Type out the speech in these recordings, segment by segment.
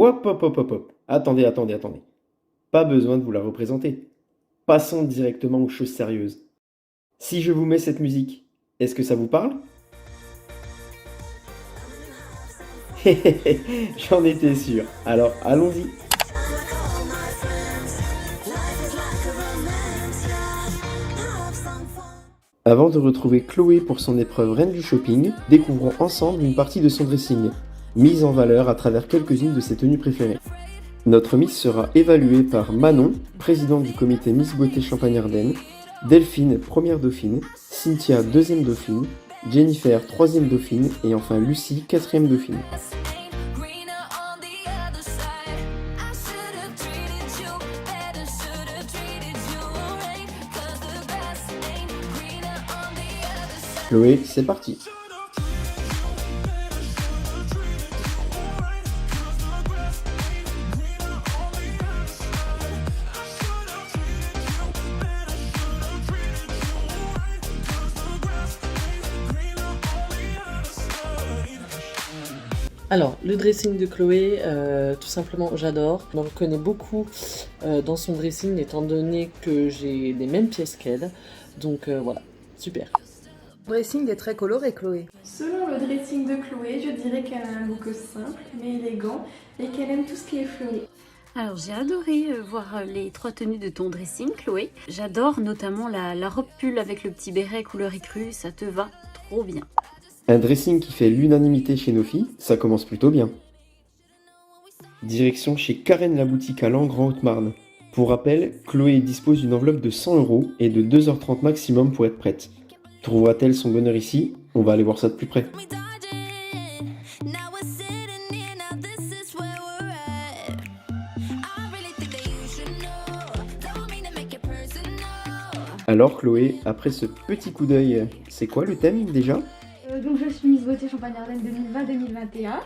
Hop, hop, hop, hop, hop. Attendez, attendez, attendez. Pas besoin de vous la représenter. Passons directement aux choses sérieuses. Si je vous mets cette musique, est-ce que ça vous parle? J'en étais sûr. Alors, allons-y. Avant de retrouver Chloé pour son épreuve Reine du shopping, découvrons ensemble une partie de son dressing, mise en valeur à travers quelques-unes de ses tenues préférées. Notre Miss sera évaluée par Manon, présidente du comité Miss Beauté Champagne-Ardenne, Delphine, première dauphine, Cynthia, deuxième dauphine, Jennifer, troisième dauphine, et enfin Lucie, quatrième dauphine. Chloé, c'est parti. Alors, le dressing de Chloé, tout simplement, j'adore. On me connaît beaucoup dans son dressing, étant donné que j'ai les mêmes pièces qu'elle. Donc voilà, super. Le dressing est très coloré, Chloé. Selon le dressing de Chloé, je dirais qu'elle a un look simple mais élégant et qu'elle aime tout ce qui est fleuri. Alors j'ai adoré voir les 3 tenues de ton dressing, Chloé. J'adore notamment la robe pull avec le petit béret couleur écrue, ça te va trop bien. Un dressing qui fait l'unanimité chez nos filles, ça commence plutôt bien. Direction chez Karen la boutique à Langres en Haute-Marne. Pour rappel, Chloé dispose d'une enveloppe de 100 € et de 2h30 maximum pour être prête. Trouvera-t-elle son bonheur ici? On va aller voir ça de plus près. Alors Chloé, après ce petit coup d'œil, c'est quoi le thème déjà? Donc je suis Miss Beauté Champagne-Ardenne 2020-2021.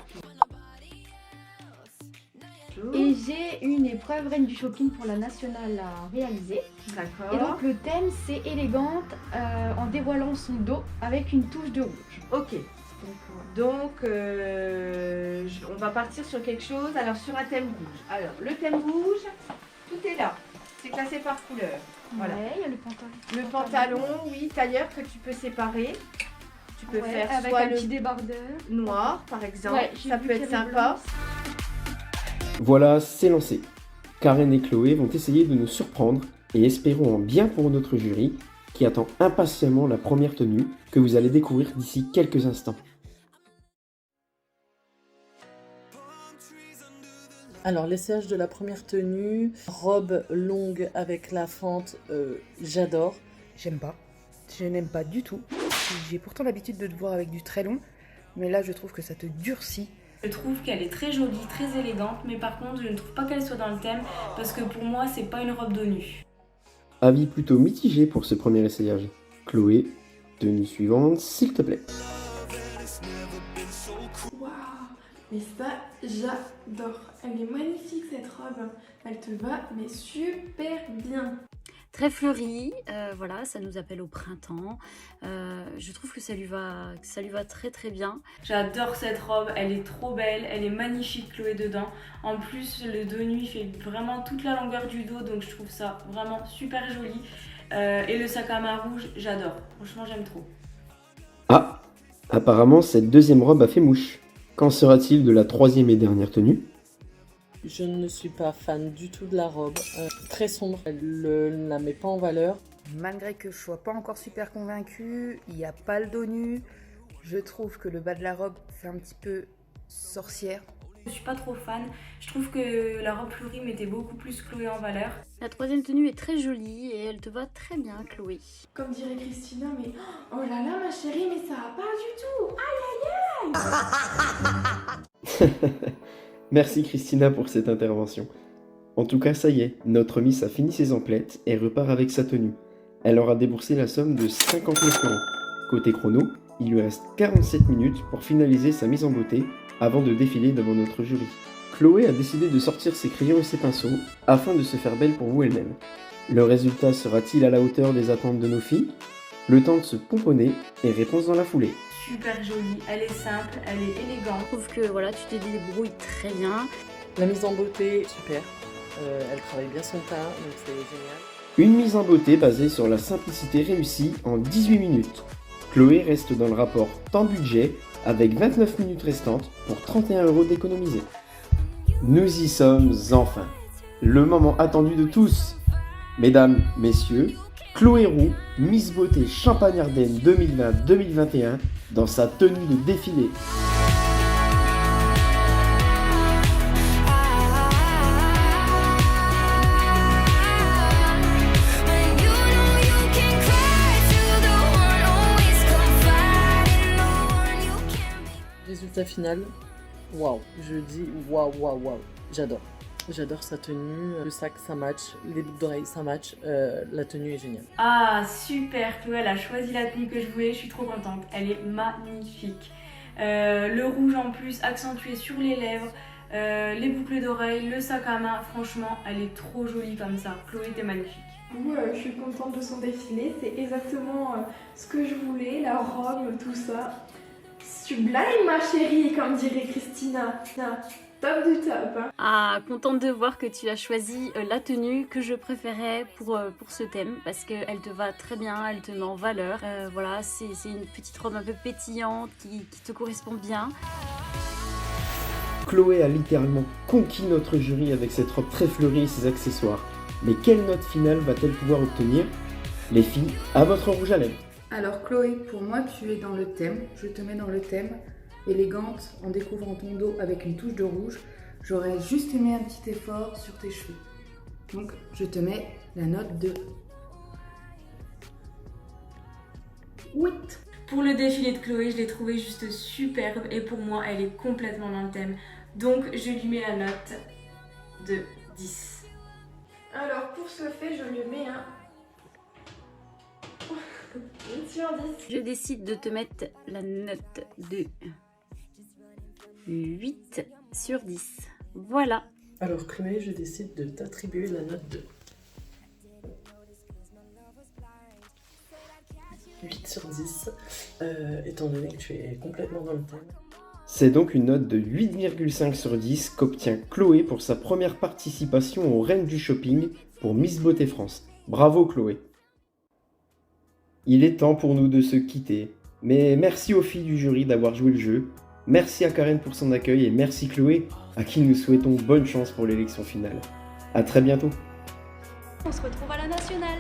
Et j'ai une épreuve Reine du shopping pour la nationale à réaliser. D'accord. Et donc le thème c'est élégante en dévoilant son dos avec une touche de rouge. Ok. Donc, on va partir sur quelque chose, alors sur un thème rouge. Alors, le thème rouge, tout est là. C'est classé par couleur. Voilà. Ouais, il y a le pantalon. Le pantalon, oui, tailleur que tu peux séparer. Tu peux faire avec soit un le petit débardeur. noir, par exemple. Ouais, j'ai ça vu peut qu'il y être avait sympa. Voilà, c'est lancé. Karen et Chloé vont essayer de nous surprendre et espérons en bien pour notre jury qui attend impatiemment la première tenue que vous allez découvrir d'ici quelques instants. Alors, l'essayage de la première tenue, robe longue avec la fente, j'adore. J'aime pas. Je n'aime pas du tout. J'ai pourtant l'habitude de te voir avec du très long, mais là je trouve que ça te durcit. Je trouve qu'elle est très jolie, très élégante, mais par contre je ne trouve pas qu'elle soit dans le thème parce que pour moi c'est pas une robe de nu. Avis plutôt mitigé pour ce premier essayage. Chloé, tenue suivante, s'il te plaît. Waouh, mais ça, j'adore. Elle est magnifique cette robe. Elle te va, mais super bien. Très fleurie, voilà, ça nous appelle au printemps. Je trouve que ça lui va très très bien. J'adore cette robe, elle est trop belle, elle est magnifique Chloé dedans. En plus le dos nu fait vraiment toute la longueur du dos, donc je trouve ça vraiment super joli. Et le sac à main rouge, j'adore. Franchement j'aime trop. Ah, apparemment cette deuxième robe a fait mouche. Qu'en sera-t-il de la troisième et dernière tenue? Je ne suis pas fan du tout de la robe. Très sombre, elle ne la met pas en valeur. Malgré que je sois pas encore super convaincue, il n'y a pas le dos nu. Je trouve que le bas de la robe fait un petit peu sorcière. Je suis pas trop fan, je trouve que la robe fleurie mettait beaucoup plus Chloé en valeur. La troisième tenue est très jolie et elle te va très bien, Chloé. Comme dirait Christina, mais oh là là ma chérie, mais ça va pas du tout. Aïe aïe aïe. Merci Christina pour cette intervention. En tout cas, ça y est, notre Miss a fini ses emplettes et repart avec sa tenue. Elle aura déboursé la somme de 59 €. Côté chrono, il lui reste 47 minutes pour finaliser sa mise en beauté avant de défiler devant notre jury. Chloé a décidé de sortir ses crayons et ses pinceaux afin de se faire belle pour vous elle-même. Le résultat sera-t-il à la hauteur des attentes de nos filles? Le temps de se pomponner et réponse dans la foulée. Super jolie, elle est simple, elle est élégante. Je trouve que voilà, tu te débrouilles très bien. La mise en beauté, super. Elle travaille bien son teint, donc c'est génial. Une mise en beauté basée sur la simplicité réussie en 18 minutes. Chloé reste dans le rapport temps-budget avec 29 minutes restantes pour 31 € d'économiser. Nous y sommes enfin. Le moment attendu de tous. Mesdames, messieurs, Chloé Roux, Miss Beauté Champagne-Ardenne 2020-2021 dans sa tenue de défilé. Résultat final, waouh, je dis waouh, waouh, waouh, j'adore. J'adore sa tenue, le sac ça match, les boucles d'oreilles ça match, la tenue est géniale. Ah super, Chloé elle a choisi la tenue que je voulais, je suis trop contente, elle est magnifique. Le rouge en plus accentué sur les lèvres, les boucles d'oreilles, le sac à main, franchement elle est trop jolie comme ça. Chloé t'es magnifique. Je suis contente de son défilé, c'est exactement ce que je voulais, la robe, tout ça. Sublime ma chérie, comme dirait Christina. Top du top. Hein. Ah, contente de voir que tu as choisi la tenue que je préférais pour ce thème parce qu'elle te va très bien, elle te met en valeur. Voilà, c'est une petite robe un peu pétillante qui te correspond bien. Chloé a littéralement conquis notre jury avec cette robe très fleurie et ses accessoires. Mais quelle note finale va-t-elle pouvoir obtenir? Les filles, à votre rouge à lèvres. Alors Chloé, pour moi tu es dans le thème, je te mets dans le thème. Élégante, en découvrant ton dos avec une touche de rouge, j'aurais juste aimé un petit effort sur tes cheveux. Donc je te mets la note de 8. Pour le défilé de Chloé, je l'ai trouvé juste superbe et pour moi elle est complètement dans le thème. Donc je lui mets la note de 10. Alors pour ce fait, je lui mets un 8 sur 10. Je décide de te mettre la note de 8 sur 10. Voilà. Alors Chloé, je décide de t'attribuer la note de 8 sur 10, étant donné que tu es complètement dans le thème. C'est donc une note de 8,5 sur 10 qu'obtient Chloé pour sa première participation aux Reines du Shopping pour Miss Beauté France. Bravo Chloé! Il est temps pour nous de se quitter, mais merci aux filles du jury d'avoir joué le jeu, merci à Karen pour son accueil et merci Chloé, à qui nous souhaitons bonne chance pour l'élection finale. A très bientôt! On se retrouve à la nationale.